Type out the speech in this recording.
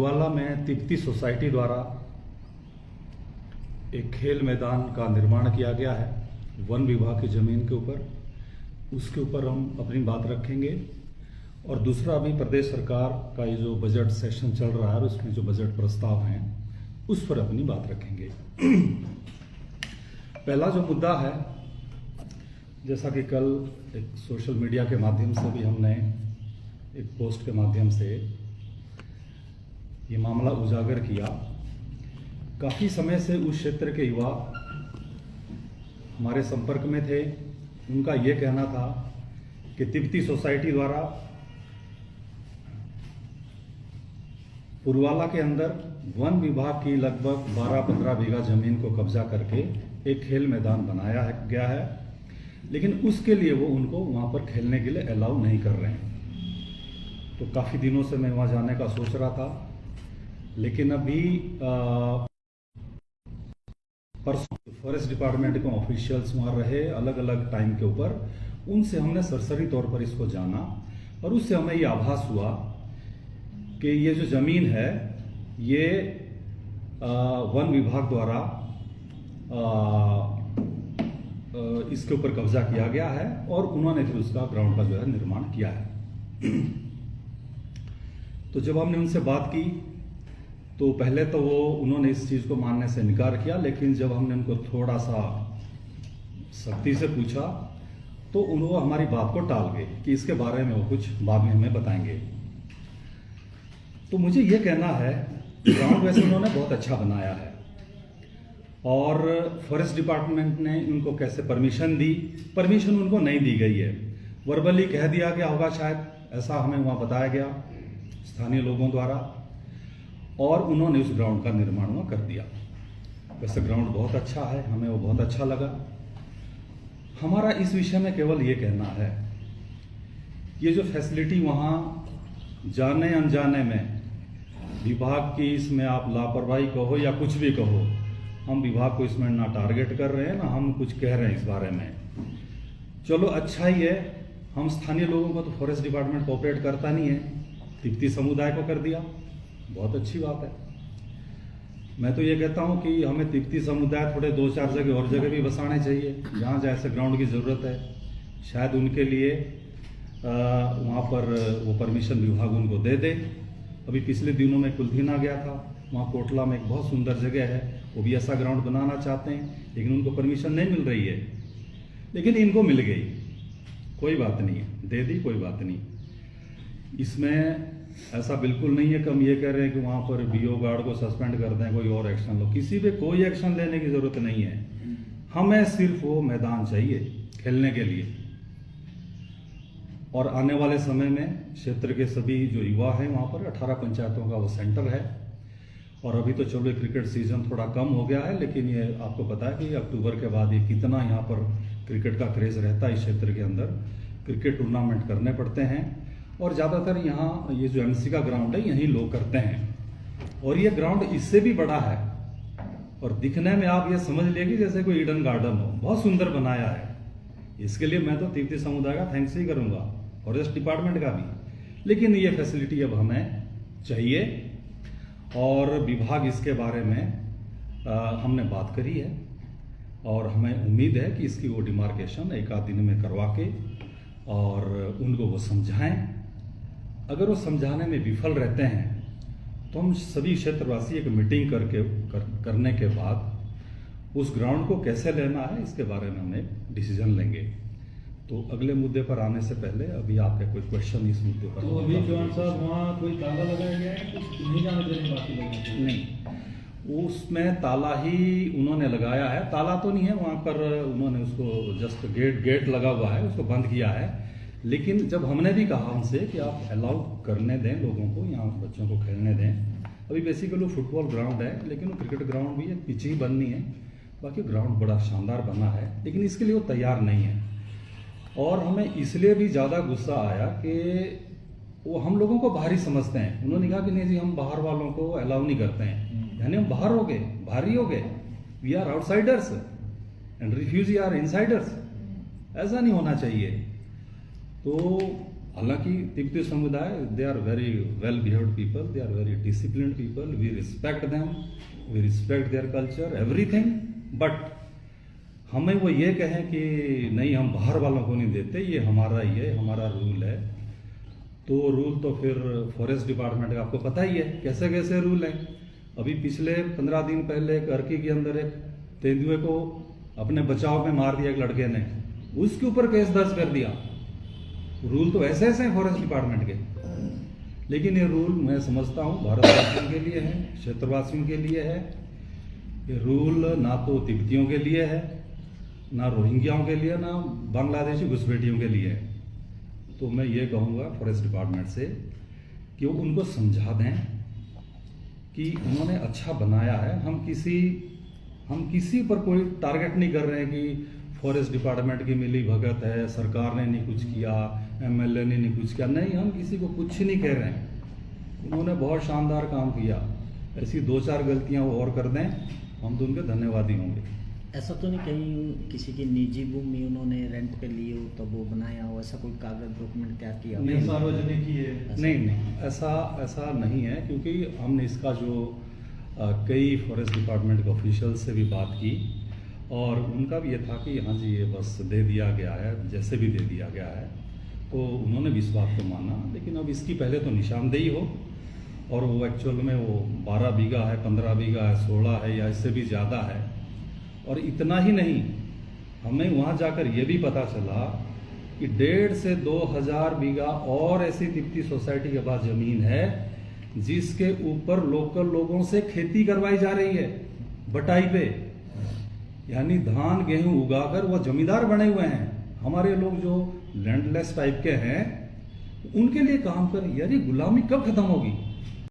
पुरवाला में तिब्बती सोसाइटी द्वारा एक खेल मैदान का निर्माण किया गया है वन विभाग की ज़मीन के ऊपर। उसके ऊपर हम अपनी बात रखेंगे। और दूसरा, अभी प्रदेश सरकार का ये जो बजट सेशन चल रहा है और उसमें जो बजट प्रस्ताव हैं उस पर अपनी बात रखेंगे। पहला जो मुद्दा है, जैसा कि कल एक सोशल मीडिया के माध्यम से भी हमने एक पोस्ट के माध्यम से ये मामला उजागर किया। काफ़ी समय से उस क्षेत्र के युवा हमारे संपर्क में थे। उनका ये कहना था कि तिब्बती सोसाइटी द्वारा पुरवाला के अंदर वन विभाग की लगभग 12-15 बीघा जमीन को कब्जा करके एक खेल मैदान बनाया गया है, लेकिन उसके लिए वो उनको वहाँ पर खेलने के लिए अलाउ नहीं कर रहे हैं। तो काफ़ी दिनों से मैं वहाँ जाने का सोच रहा था, लेकिन अभी परसों फॉरेस्ट डिपार्टमेंट के ऑफिशियल्स वहाँ रहे अलग अलग टाइम के ऊपर। उनसे हमने सरसरी तौर पर इसको जाना और उससे हमें ये आभास हुआ कि ये जो ज़मीन है ये वन विभाग द्वारा इसके ऊपर कब्जा किया गया है और उन्होंने फिर उसका ग्राउंड का जो है निर्माण किया है। तो जब हमने उनसे बात की तो पहले तो उन्होंने इस चीज़ को मानने से इनकार किया, लेकिन जब हमने उनको थोड़ा सा सख्ती से पूछा तो उन्होंने हमारी बात को टाल गए कि इसके बारे में वो कुछ बाद में हमें बताएंगे। तो मुझे ये कहना है, ग्राउंड वैसे उन्होंने बहुत अच्छा बनाया है और फॉरेस्ट डिपार्टमेंट ने उनको कैसे परमिशन दी, परमिशन उनको नहीं दी गई है। वर्बली कह दिया गया होगा शायद, ऐसा हमें वहाँ बताया गया स्थानीय लोगों द्वारा, और उन्होंने उस ग्राउंड का निर्माण वहाँ कर दिया। वैसे ग्राउंड बहुत अच्छा है, हमें वो बहुत अच्छा लगा। हमारा इस विषय में केवल ये कहना है, ये जो फैसिलिटी वहाँ जाने अनजाने में विभाग की, इसमें आप लापरवाही कहो या कुछ भी कहो, हम विभाग को इसमें ना टारगेट कर रहे हैं ना हम कुछ कह रहे हैं इस बारे में। चलो अच्छा ही है, हम स्थानीय लोगों को तो फॉरेस्ट डिपार्टमेंट कोऑपरेट करता नहीं है, तिब्बती समुदाय को कर दिया, बहुत अच्छी बात है। मैं तो ये कहता हूँ कि हमें तिब्बती समुदाय थोड़े 2-4 जगह और जगह भी बसाने चाहिए जहाँ जहाँ ऐसे ग्राउंड की ज़रूरत है। शायद उनके लिए वहाँ पर वो परमिशन विभाग उनको दे दे। अभी पिछले दिनों में कुलधीना गया था, वहाँ कोटला में एक बहुत सुंदर जगह है, वो भी ऐसा ग्राउंड बनाना चाहते हैं, लेकिन उनको परमिशन नहीं मिल रही है, लेकिन इनको मिल गई। कोई बात नहीं है, दे दी, कोई बात नहीं। इसमें ऐसा बिल्कुल नहीं है कि हम ये कह रहे हैं कि वहाँ पर बीओ गार्ड को सस्पेंड कर दें, कोई और एक्शन लो। किसी पे कोई एक्शन लेने की ज़रूरत नहीं है, हमें सिर्फ वो मैदान चाहिए खेलने के लिए। और आने वाले समय में क्षेत्र के सभी जो युवा हैं वहाँ पर 18 पंचायतों का वो सेंटर है। और अभी तो चलो क्रिकेट सीजन थोड़ा कम हो गया है, लेकिन ये आपको पता है कि अक्टूबर के बाद ये कितना यहाँ पर क्रिकेट का क्रेज़ रहता है। इस क्षेत्र के अंदर क्रिकेट टूर्नामेंट करने पड़ते हैं और ज़्यादातर यहाँ ये जो एमसी का ग्राउंड है यहीं लोग करते हैं। और ये ग्राउंड इससे भी बड़ा है और दिखने में आप ये समझ लेंगे जैसे कोई ईडन गार्डन हो, बहुत सुंदर बनाया है। इसके लिए मैं तो तिब्बती समुदाय का थैंक्स ही करूँगा, फॉरेस्ट डिपार्टमेंट का भी। लेकिन ये फैसिलिटी अब हमें चाहिए और विभाग इसके बारे में हमने बात करी है और हमें उम्मीद है कि इसकी वो डिमार्केशन एक आध दिन में करवा के और उनको वो समझाएं। अगर वो समझाने में विफल रहते हैं तो हम सभी क्षेत्रवासी एक मीटिंग करने के बाद उस ग्राउंड को कैसे लेना है इसके बारे में हम एक डिसीजन लेंगे। तो अगले मुद्दे पर आने से पहले अभी आपके कोई क्वेश्चन इस मुद्दे पर? तो अभी जवान साहब वहाँ कोई ताला लगाया गया है, कुछ नहीं जाने देने बाकी लोगों को? नहीं, उसमें ताला ही उन्होंने लगाया है। ताला तो नहीं है वहाँ पर, उन्होंने उसको जस्ट गेट लगा हुआ है, उसको बंद किया है। लेकिन जब हमने भी कहा उनसे कि आप अलाउ करने दें लोगों को, यहाँ बच्चों को खेलने दें। अभी बेसिकली फुटबॉल ग्राउंड है, लेकिन वो क्रिकेट ग्राउंड भी है, पिच ही बननी है। बाकी ग्राउंड बड़ा शानदार बना है, लेकिन इसके लिए वो तैयार नहीं है। और हमें इसलिए भी ज़्यादा गुस्सा आया कि वो हम लोगों को बाहरी समझते हैं। उन्होंने कहा कि नहीं जी, हम बाहर वालों को अलाउ नहीं करते हैं, यानी हम बाहर हो गए, बाहरी हो गए। We are outsiders and refugee are insiders. ऐसा नहीं होना चाहिए। तो हालांकि तिब्बती समुदाय they are very well behaved people, they are very disciplined people, we respect them, we respect their culture everything, but हमें वो ये कहें कि नहीं हम बाहर वालों को नहीं देते, ये हमारा ही है, हमारा रूल है, तो रूल तो फिर फॉरेस्ट डिपार्टमेंट का आपको पता ही है कैसे कैसे रूल हैं। अभी पिछले 15 दिन पहले एक अर्की के अंदर एक तेंदुए को अपने बचाव में मार दिया एक लड़के ने, उसके ऊपर केस दर्ज कर दिया। रूल तो ऐसे ऐसे हैं फॉरेस्ट डिपार्टमेंट के, लेकिन ये रूल मैं समझता हूँ भारतवासियों के लिए है, क्षेत्रवासियों के लिए है। ये रूल ना तो तिब्बतियों के लिए है, ना रोहिंग्याओं के लिए, ना बांग्लादेशी घुसपैठियों के लिए है। तो मैं ये कहूँगा फॉरेस्ट डिपार्टमेंट से कि वो उनको समझा दें कि उन्होंने अच्छा बनाया है। हम किसी पर कोई टारगेट नहीं कर रहे हैं कि फॉरेस्ट डिपार्टमेंट की मिली भगत है, सरकार ने नहीं कुछ किया, एमएलए ने नहीं कुछ किया, नहीं, हम किसी को कुछ नहीं कह रहे हैं। उन्होंने बहुत शानदार काम किया, ऐसी 2-4 गलतियां वो और कर दें, हम तो उनके धन्यवादी होंगे। ऐसा तो नहीं कहीं किसी की निजी भूमि उन्होंने रेंट पे ली हो तब वो बनाया हो, ऐसा कोई कागज डॉक्यूमेंट तैयार किया हो? नहीं, सार्वजनिक ही है। नहीं, ऐसा नहीं है, क्योंकि हमने इसका जो कई फॉरेस्ट डिपार्टमेंट के ऑफिशियल से भी बात की और उनका भी ये था कि हाँ जी ये बस दे दिया गया है, जैसे भी दे दिया गया है, तो उन्होंने भी इस बात को माना। लेकिन अब इसकी पहले तो निशानदेही हो, और वो एक्चुअल में वो 12 बीघा है, 15 बीघा है, 16 है या इससे भी ज़्यादा है। और इतना ही नहीं, हमें वहाँ जाकर ये भी पता चला कि 1.5 से 2,000 बीघा और ऐसी तिब्बती सोसाइटी के पास ज़मीन है जिसके ऊपर लोकल लोगों से खेती करवाई जा रही है बटाई पे, यानी धान गेहूं उगाकर वो जमींदार बने हुए हैं। हमारे लोग जो लैंडलेस टाइप के हैं उनके लिए काम कर, यार ये गुलामी कब खत्म होगी?